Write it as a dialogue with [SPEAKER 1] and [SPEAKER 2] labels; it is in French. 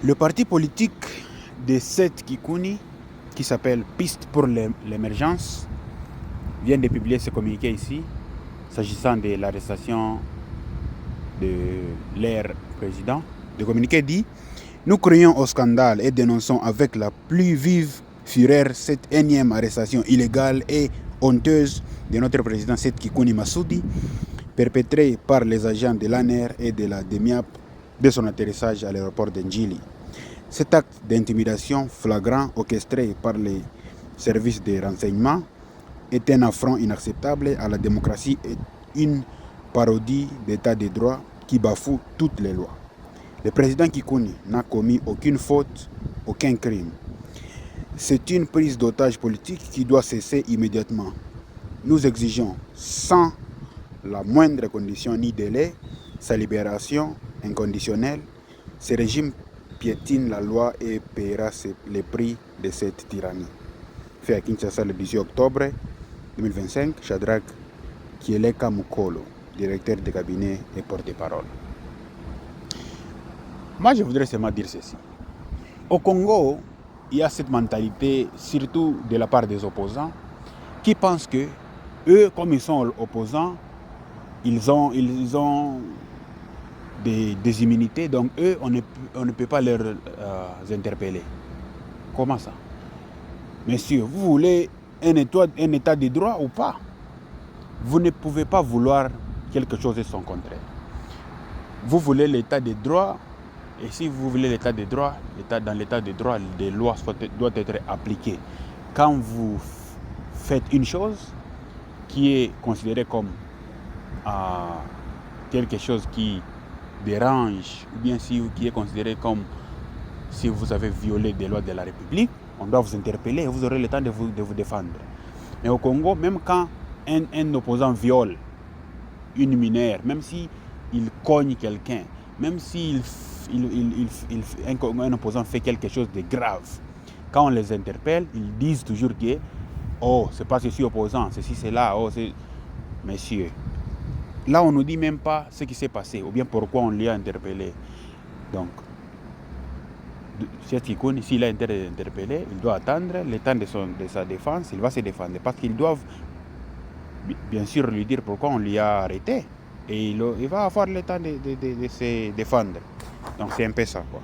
[SPEAKER 1] Le parti politique de Seth Kikuni, qui s'appelle Piste pour l'émergence, vient de publier ce communiqué ici, s'agissant de l'arrestation de leur président. Le communiqué dit: nous crions au scandale et dénonçons avec la plus vive fureur cette énième arrestation illégale et honteuse de notre président Seth Kikuni Massoudi, perpétrée par les agents de l'ANER et de la DEMIAP de son atterrissage à l'aéroport d'Ndjili. Cet acte d'intimidation flagrant orchestré par les services de renseignement est un affront inacceptable à la démocratie et une parodie d'état de droit qui bafoue toutes les lois. Le président Kikuni n'a commis aucune faute, aucun crime. C'est une prise d'otage politique qui doit cesser immédiatement. Nous exigeons, sans la moindre condition ni délai, sa libération inconditionnelle. Ce régime piétine la loi et paiera les prix de cette tyrannie. Fait à Kinshasa le 18 octobre 2025, Shadrack Kieleka Mukolo, directeur de cabinet et porte-parole. Moi, je voudrais seulement dire ceci. Au Congo, il y a cette mentalité, surtout de la part des opposants, qui pensent que eux, comme ils sont opposants, ils ont des immunités, donc eux, on ne peut pas leur interpeller. Comment ça? Messieurs, vous voulez un état de droit ou pas? Vous ne pouvez pas vouloir quelque chose de son contraire. Vous voulez l'état de droit, et si vous voulez l'état de droit, dans l'état de droit, les lois doivent être appliquées. Quand vous faites une chose qui est considérée comme quelque chose qui dérange, ou bien qui est considéré comme si vous avez violé des lois de la République, on doit vous interpeller et vous aurez le temps de vous défendre. Mais au Congo, même quand un opposant viole une mineure, même s'il cogne quelqu'un, même si un opposant fait quelque chose de grave, quand on les interpelle, ils disent toujours que oh, c'est pas ceci opposant, ceci, c'est là, oh, c'est... Messieurs, là, on ne nous dit même pas ce qui s'est passé, ou bien pourquoi on l'y a interpellé. Donc, Seth Kikuni, s'il a intérêt d'interpeller, il doit attendre le temps de sa défense, il va se défendre. Parce qu'ils doivent, bien sûr, lui dire pourquoi on l'y a arrêté. Et il va avoir le temps de se défendre. Donc, c'est un peu ça, quoi.